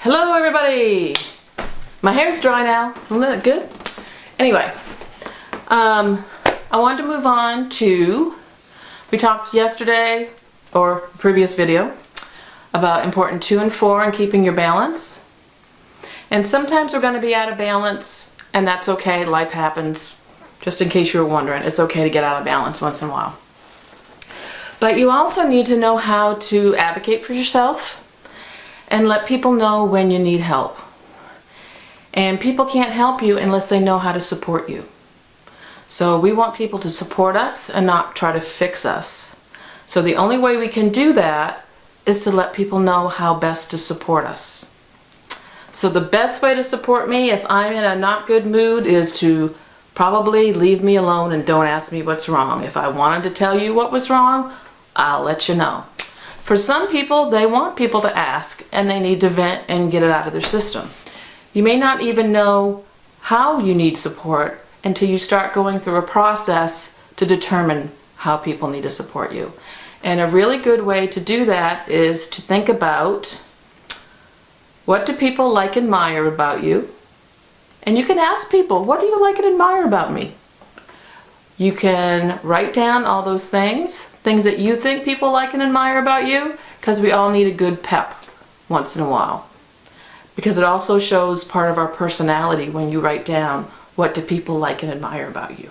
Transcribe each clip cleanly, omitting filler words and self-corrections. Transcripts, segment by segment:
Hello everybody! My hair's dry now. Isn't that good? Anyway, I wanted to move on to, we talked yesterday or previous video about important 2 and 4 and keeping your balance. And sometimes we're going to be out of balance, and that's okay. Life happens. Just in case you were wondering, it's okay to get out of balance once in a while. But you also need to know how to advocate for yourself and let people know when you need help. And people can't help you unless they know how to support you. So we want people to support us and not try to fix us. So the only way we can do that is to let people know how best to support us. So the best way to support me if I'm in a not good mood is to probably leave me alone and don't ask me what's wrong. If I wanted to tell you what was wrong, I'll let you know. For some people, they want people to ask and they need to vent and get it out of their system. You may not even know how you need support until you start going through a process to determine how people need to support you. And a really good way to do that is to think about, what do people like and admire about you? And you can ask people, what do you like and admire about me? You can write down all those things that you think people like and admire about you, because we all need a good pep once in a while. Because it also shows part of our personality when you write down, what do people like and admire about you?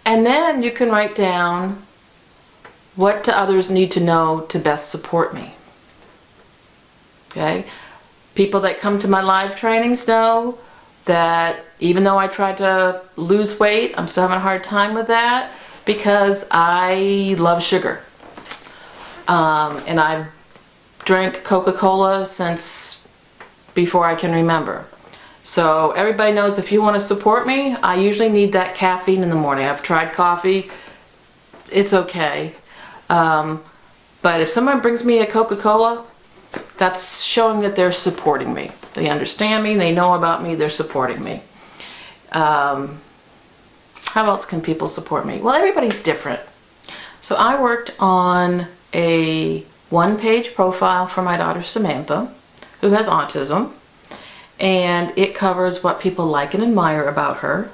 And then you can write down, what do others need to know to best support me? Okay? People that come to my live trainings know that even though I tried to lose weight, I'm still having a hard time with that because I love sugar. And I've drank Coca-Cola since before I can remember. So everybody knows if you want to support me, I usually need that caffeine in the morning. I've tried coffee, it's okay. But if someone brings me a Coca-Cola, that's showing that they're supporting me. They understand me, they know about me, they're supporting me. How else can people support me? Well, everybody's different. So I worked on a 1-page profile for my daughter Samantha, who has autism. And it covers what people like and admire about her.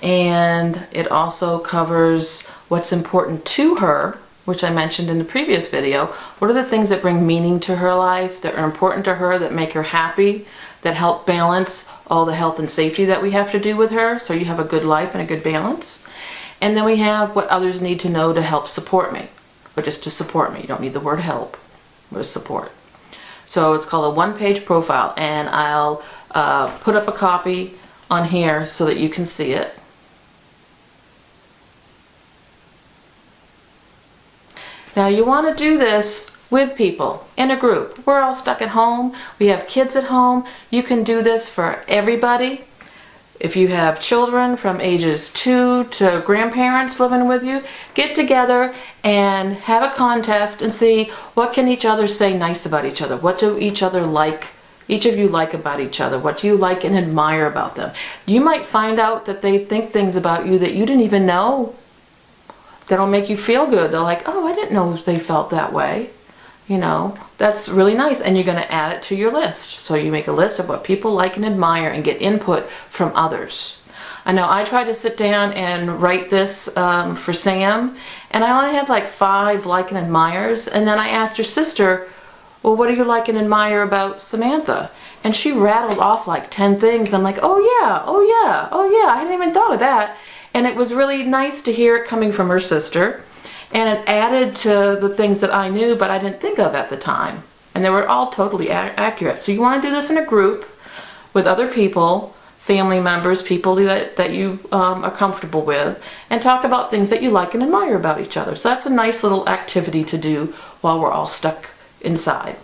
And it also covers what's important to her, which I mentioned in the previous video. What are the things that bring meaning to her life, that are important to her, that make her happy, that help balance all the health and safety that we have to do with her, so you have a good life and a good balance. And then we have what others need to know to help support me, or just to support me. You don't need the word help, but support. So it's called a 1-page profile, and I'll put up a copy on here so that you can see it. Now you want to do this with people, in a group. We're all stuck at home. We have kids at home. You can do this for everybody. If you have children from ages 2 to grandparents living with you, get together and have a contest and see what can each other say nice about each other. What do each of you like about each other? What do you like and admire about them? You might find out that they think things about you that you didn't even know. That'll make you feel good. They're like, oh, I didn't know they felt that way. You know, that's really nice. And you're going to add it to your list. So you make a list of what people like and admire and get input from others. I know I tried to sit down and write this for Sam, and I only had like 5 like and admires. And then I asked her sister, well, what do you like and admire about Samantha? And she rattled off like 10 things. I'm like, oh yeah, oh yeah, oh yeah. I hadn't even thought of that. And it was really nice to hear it coming from her sister. And it added to the things that I knew but I didn't think of at the time. And they were all totally accurate. So you want to do this in a group with other people, family members, people that you are comfortable with, and talk about things that you like and admire about each other. So that's a nice little activity to do while we're all stuck inside.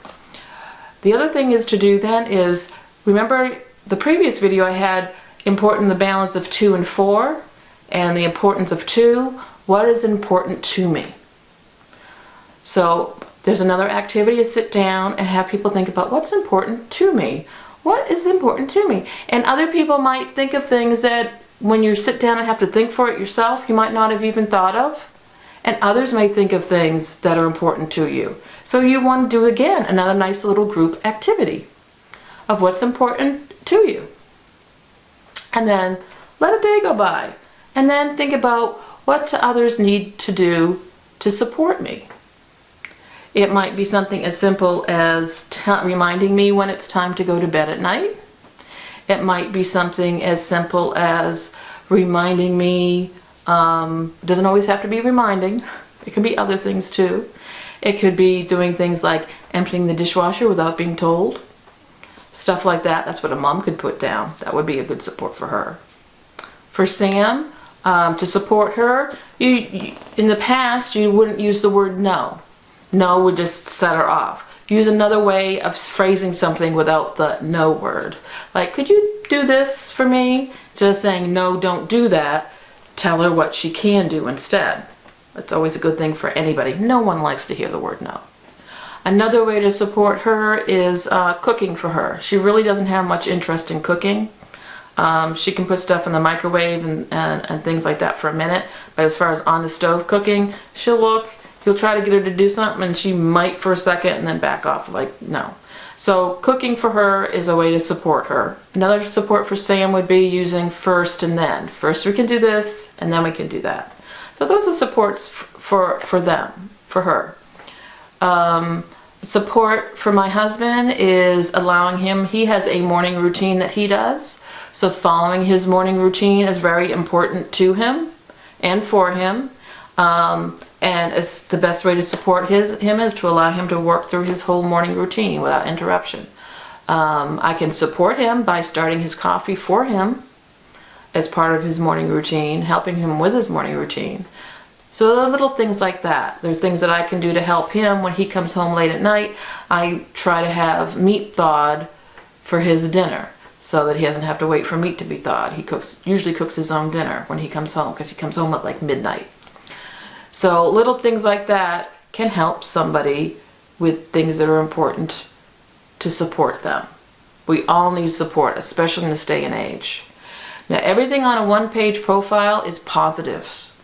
The other thing is to do then is, remember the previous video I had important the balance of 2 and 4 and the importance of 2. What is important to me? So there's another activity to sit down and have people think about what's important to me. What is important to me? And other people might think of things that when you sit down and have to think for it yourself, you might not have even thought of. And others may think of things that are important to you. So you want to do, again, another nice little group activity of what's important to you. And then let a day go by. And then think about, what do others need to do to support me? It might be something as simple as reminding me when it's time to go to bed at night. It might be something as simple as reminding me, doesn't always have to be reminding, it can be other things too. It could be doing things like emptying the dishwasher without being told. Stuff like that, that's what a mom could put down. That would be a good support for her. For Sam, to support her, in the past you wouldn't use the word no. No would just set her off. Use another way of phrasing something without the no word. Like, could you do this for me? Instead of saying, no, don't do that, tell her what she can do instead. That's always a good thing for anybody. No one likes to hear the word no. Another way to support her is cooking for her. She really doesn't have much interest in cooking. She can put stuff in the microwave and things like that for a minute, but as far as on the stove cooking, you'll try to get her to do something and she might for a second and then back off, like, no. So cooking for her is a way to support her. Another support for Sam would be using first and then. First we can do this and then we can do that. So those are supports for them, for her. Support for my husband is allowing him, he has a morning routine that he does. So following his morning routine is very important to him and for him. And it's the best way to support him is to allow him to work through his whole morning routine without interruption. I can support him by starting his coffee for him as part of his morning routine, helping him with his morning routine. So there are little things like that. There's things that I can do to help him when he comes home late at night. I try to have meat thawed for his dinner so that he doesn't have to wait for meat to be thawed. He usually cooks his own dinner when he comes home because he comes home at like midnight. So little things like that can help somebody with things that are important to support them. We all need support, especially in this day and age. Now, everything on a one-page profile is positives.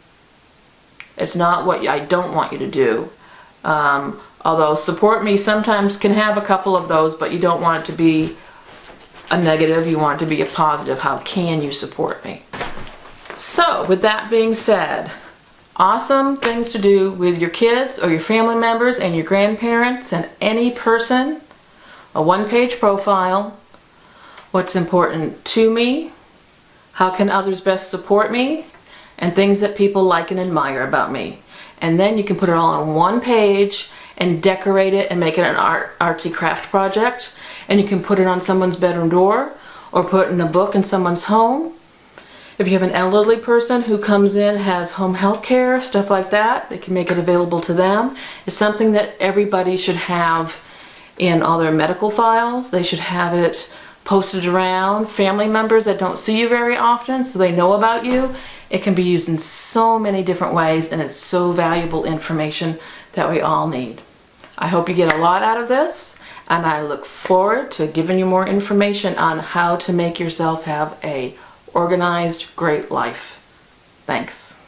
It's not what I don't want you to do. Although support me sometimes can have a couple of those, but you don't want it to be a negative. You want it to be a positive. How can you support me? So, with that being said, awesome things to do with your kids or your family members and your grandparents and any person. A one-page profile. What's important to me? How can others best support me? And things that people like and admire about me. And then you can put it all on one page and decorate it and make it an artsy craft project. And you can put it on someone's bedroom door or put it in a book in someone's home. If you have an elderly person who comes in, has home health care, stuff like that, they can make it available to them. It's something that everybody should have in all their medical files. They should have it posted around. Family members that don't see you very often, so they know about you. It can be used in so many different ways, and it's so valuable information that we all need. I hope you get a lot out of this, and I look forward to giving you more information on how to make yourself have a organized, great life. Thanks.